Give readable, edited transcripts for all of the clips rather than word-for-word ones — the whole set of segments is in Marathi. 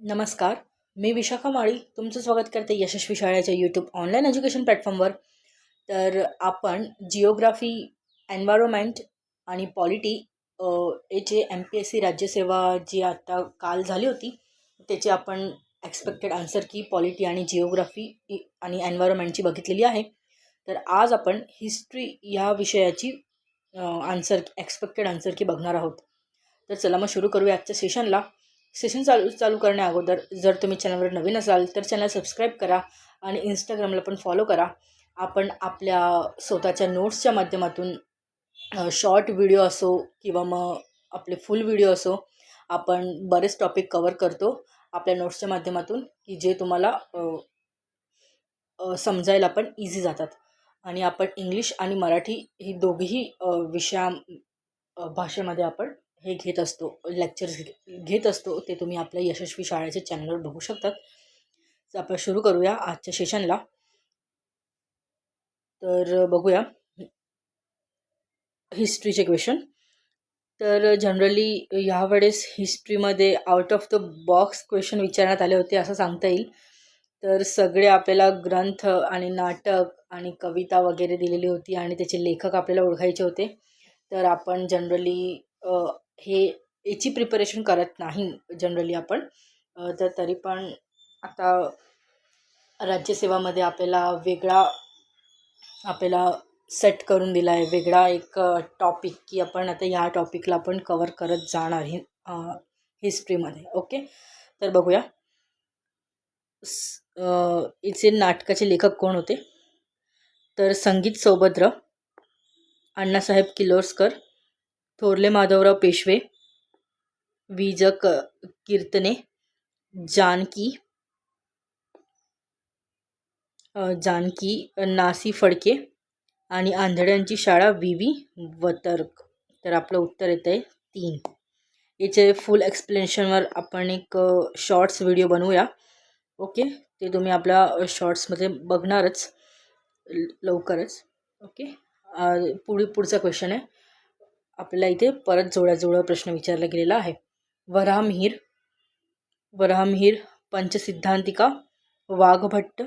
नमस्कार. मी विशाखा माळी तुमचं स्वागत करते यशस्वी शाळेच्या यूट्यूब ऑनलाईन एज्युकेशन प्लॅटफॉर्मवर. तर आपण जिओग्राफी, एन्व्हायरमेंट आणि पॉलिटी याचे MPSC राज्यसेवा जी आता काल झाली होती त्याची आपण एक्सपेक्टेड आन्सर की पॉलिटी आणि जिओग्राफी आणि एन्व्हायरमेंटची बघितलेली आहे. तर आज आपण हिस्ट्री या विषयाची एक्सपेक्टेड आन्सर की बघणार आहोत. तर चला मग सुरू करूया आजच्या सेशनला. सेशन चालू करण्या अगोदर जर तुम्ही चॅनलवर नवीन असाल तर चॅनल सबस्क्राईब करा आणि इंस्टाग्रामला पण फॉलो करा. आपण आपल्या स्वतःच्या नोट्सच्या माध्यमातून शॉर्ट व्हिडिओ असो किंवा मग आपले फुल व्हिडिओ असो, आपण बरेच टॉपिक कवर करतो आपल्या नोट्सच्या माध्यमातून की जे तुम्हाला समजायला पण इझी जातात. आणि आपण इंग्लिश आणि मराठी ही दोघीही भाषेमध्ये आपण हे घेत असतो, लेक्चर्स घेत असतो. ते तुम्ही आपल्या यशस्वी शाळेच्या चॅनलवर बघू शकतात. तर आपण सुरू करूया आजच्या सेशनला. तर बघूया हिस्ट्रीचे क्वेश्चन. तर जनरली ह्यावेळेस हिस्ट्रीमध्ये out of the box question विचारण्यात आले होते असं सांगता येईल. तर सगळे आपल्याला ग्रंथ आणि नाटक आणि कविता वगैरे दिलेली होती आणि त्याचे लेखक आपल्याला ओळखायचे होते. तर आपण जनरली हे याची प्रिपरेशन करत नाही जनरली आपण. तर तरी पण आता राज्यसेवामध्ये आपल्याला सेट करून दिला आहे वेगळा एक टॉपिक की आपण आता ह्या टॉपिकला आपण कवर करत जाणार हिस्ट्रीमध्ये. ओके, तर बघूया इथे नाटकाचे लेखक कोण होते. तर संगीत सौभद्र, अण्णासाहेब किर्लोस्कर, थोरले माधवराव पेशवे, विज कीर्तने, जानकी नासी फडके आणि आंधळ्यांची शाळा VV वतर्क. तर आपलं उत्तर येतं आहे 3. याचे फुल एक्सप्लेनेशनवर आपण एक शॉर्ट्स व्हिडिओ बनवूया. ओके, ते तुम्ही आपल्या शॉर्ट्समध्ये बघणारच लवकरच. ओके, पुढचा क्वेश्चन आहे आपल्याला इथे परत जोड्याजोड प्रश्न विचारला गेलेला आहे. वराहमिहीर, पंचसिद्धांतिका, वाघभट्ट,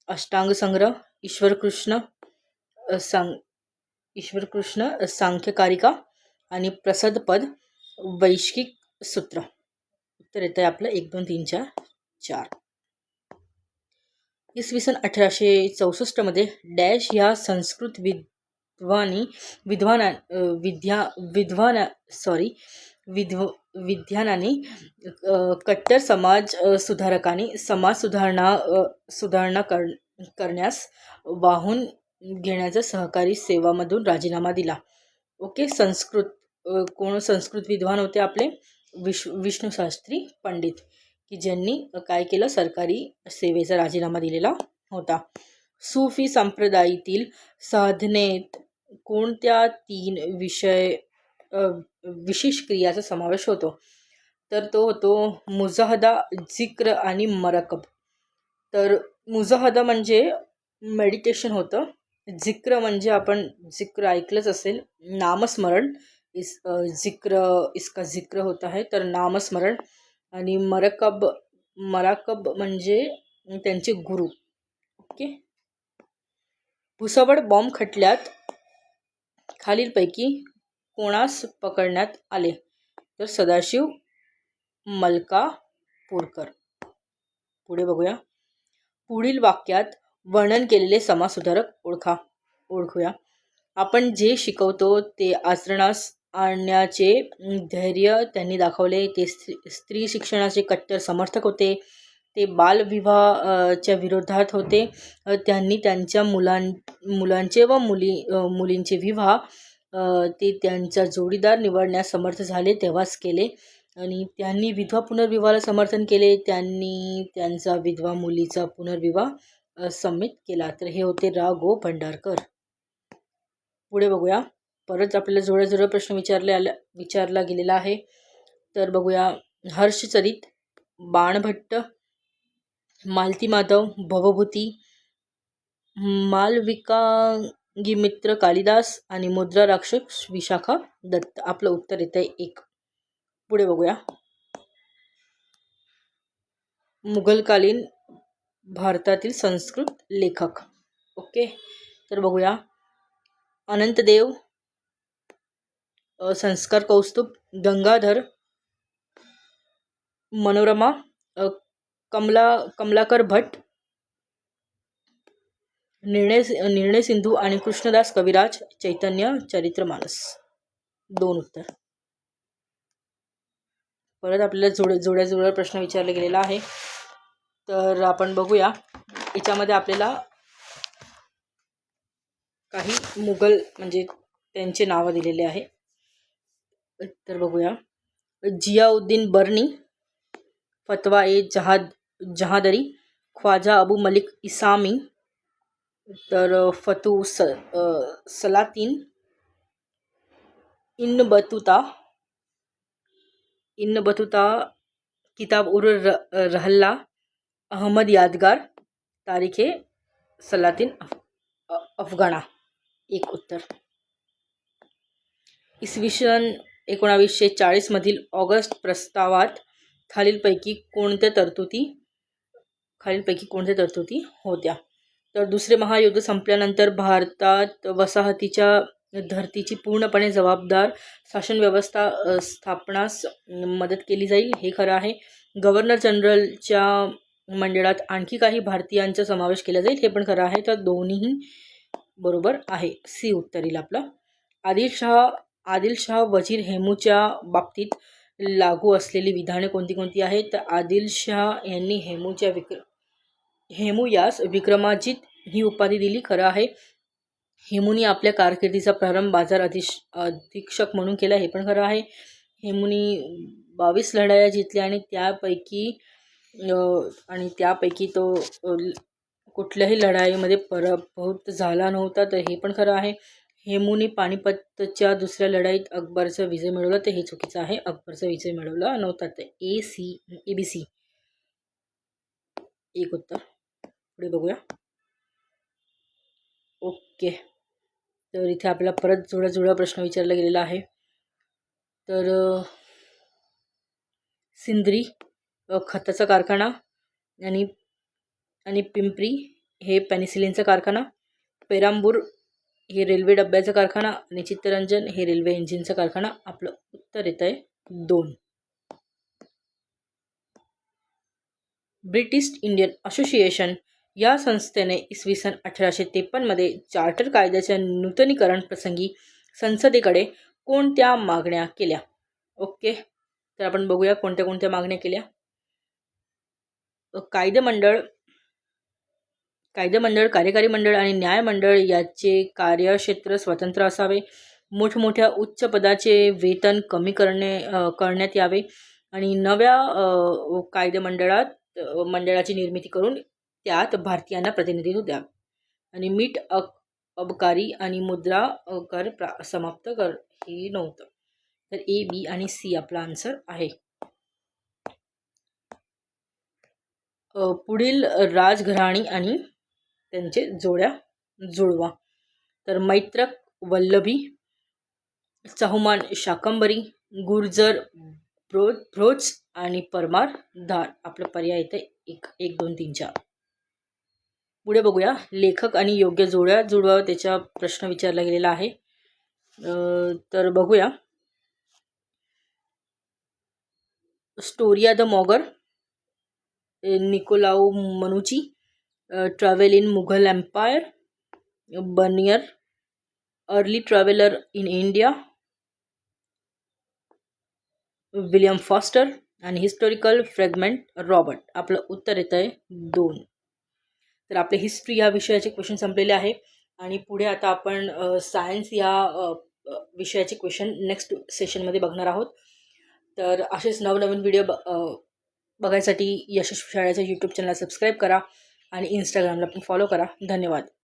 अष्टांग संग्रह, ईश्वरकृष्ण सांख्यकारिका आणि प्रसादपद वैश्विक सूत्र. उत्तर येतं आहे आपलं 1, 2, 3, 4, 4. इसवी सन 1864 डॅश ह्या संस्कृत विद्वानाने कट्टर समाज सुधारकांनी समाज सुधारणा करण्यास वाहून घेण्याचा सहकारी सेवामधून राजीनामा दिला. ओके, संस्कृत विद्वान होते आपले विष्णुशास्त्री पंडित, की ज्यांनी काय केलं, सरकारी सेवेचा राजीनामा दिलेला होता. सूफी संप्रदायातील साधनेत कोणत्या 3 विशेष क्रियाचा समावेश होतो. तर तो होतो मुजाहदा, जिक्र आणि मराकब. तर मुजाहदा म्हणजे मेडिटेशन होतं. जिक्र म्हणजे आपण जिक्र ऐकलंच असेल, नामस्मरण. इसका जिक्र होता है, तर नामस्मरण. आणि मराकब म्हणजे त्यांचे गुरु. ओके, भुसावळ बॉम्ब खटल्यात खालीलपैकी कोणास पकडण्यात आले. तर सदाशिव मलकापूरकर. पुढे बघूया. पुढील वाक्यात वर्णन केलेले समाजसुधारक ओळखूया. आपण जे शिकवतो ते आचरणास आणण्याचे धैर्य त्यांनी दाखवले. ते स्त्री शिक्षणाचे कट्टर समर्थक होते. ते बालविवाहाच्या विरोधात होते. त्यांनी त्यांच्या मुलांचे व मुलींचे विवाह ते त्यांचा जोडीदार निवडण्यास समर्थ झाले तेव्हाच केले. आणि त्यांनी विधवा पुनर्विवाहाला समर्थन केले. त्यांनी त्यांचा विधवा मुलीचा पुनर्विवाह संमित केला. तर हे होते रा.गो. भंडारकर. पुढे बघूया. परत आपल्याला जोड्याजोड प्रश्न विचारला गेलेला आहे. तर बघूया. हर्षचरित, बाणभट्ट, मालती माधव, भवभूती, मालविकाग्निमित्र कालिदास आणि मुद्रा राक्षस विशाखा दत्त. आपलं उत्तर येतं आहे 1. पुढे बघूया. मुघलकालीन भारतातील संस्कृत लेखक. ओके, तर बघूया. अनंतदेव, संस्कार कौस्तुभ, गंगाधर, मनोरमा, कमलाकर भट, निर्णय सिंधू आणि कृष्णदास कविराज, चैतन्य चरित्रमानस. 2 उत्तर. परत आपल्याला जोड्या प्रश्न विचारला गेलेला आहे. तर आपण बघूया. याच्यामध्ये आपल्याला काही मुघल म्हणजे त्यांचे नावं दिलेले आहे. तर बघूया. जियाउद्दीन बर्नी, फतवा ए जहादरी, ख्वाजा अबू मलिक इसामी, तर फतू सलातीन, इब्न बतूता, किताब उर रहल्ला, अहमद यादगार, तारीख सलातीन अफगाणा. 1 उत्तर. इसवी सन 1940 मधील ऑगस्ट प्रस्तावात खालीलपैकी कोणत्या तरतुदी होत्या? तर दुसरे महायुद्ध संपल्यानंतर भारतात वसाहतीच्या धर्तीची पूर्णपणे जबाबदार शासन व्यवस्था स्थापनास मदत केली जाईल, हे खरं आहे. गव्हर्नर जनरलच्या मंडळात आणखी काही भारतीयांचा समावेश केला जाईल, हे पण खरं आहे. तर दोन्हीही बरोबर आहे. सी उत्तर येईल आपलं. आदिलशाह वजीर हेमूच्या बाबतीत लागू असलेली विधाने कोणती आहेत? तर आदिलशाह यांनी हेमू यास विक्रमाजित ही उपाधी दिली, खरं आहे. हेमूनी आपल्या कारकिर्दीचा प्रारंभ बाजार अधीक्षक म्हणून केला, हे पण खरं आहे. हेमूनी 22 लढाया जिंकल्या आणि त्यापैकी तो कुठल्याही लढाईमध्ये पराभूत झाला नव्हता, तर हे पण खरं आहे. हेमूनी पानिपतच्या दुसऱ्या लढाईत अकबरचा विजय मिळवला, तर हे चुकीचं आहे. अकबरचा विजय मिळवला नव्हता. तर ABC 1 उत्तर. पुढे बघूया. ओके, तर इथे आपल्याला परत जोड्या प्रश्न विचारला गेलेला आहे. तर सिंद्री खताचा कारखाना आणि पिंपरी हे पेनिसिलिनचा कारखाना, पेरांबूर हे रेल्वे डब्याचा कारखाना आणि चित्तरंजन हे रेल्वे इंजिनचा कारखाना. आपलं उत्तर येत आहे 2. ब्रिटिश इंडियन असोसिएशन या संस्थेने इसवी सन 1853 मध्ये चार्टर कायद्याच्या नूतनीकरण प्रसंगी संसदेकडे कोणत्या मागण्या केल्या? ओके, तर आपण बघूया कोणत्या मागण्या केल्या. कायदेमंडळ, कार्यकारी मंडळ आणि न्यायमंडळ याचे कार्यक्षेत्र स्वतंत्र असावे. मोठमोठ्या उच्च पदाचे वेतन कमी करण्यात यावे आणि नव्या मंडळाची निर्मिती करून त्यात भारतीयांना प्रतिनिधित्व द्यावे आणि मीठ अबकारी आणि मुद्रा कर समाप्त कर हे नव्हतं. तर A, B आणि C आपला आन्सर आहे. पुढील राजघराणी आणि त्यांचे जुळवा. तर मैत्रक वल्लभी, चहुमान शाकंबरी, गुर्जर भ्रोज आणि परमार धार. आपलं पर्याय येतं 1, 2, 3, 4. पुढे बघूया. लेखक आणि योग्य जुळवा त्याचा प्रश्न विचारला गेलेला आहे. तर बघूया. Storia do Mogor, Niccolao Manucci, travel in Mughal empire, Bernier, early traveller in India, William Foster आणि हिस्टॉरिकल फ्रॅगमेंट रॉबर्ट. आपलं उत्तर येतं आहे 2. तर आपले हिस्ट्री या विषयाचे क्वेश्चन संपलेले आहे आणि पुढे आता आपण सायन्स या विषयाचे क्वेश्चन नेक्स्ट सेशनमध्ये बघणार आहोत. तर असेच नवनवीन व्हिडिओ बघायसाठी यशस्वी शाळेच्या यूट्यूब चॅनलला सबस्क्राईब करा आणि इंस्टाग्रामला पण फॉलो करा. धन्यवाद.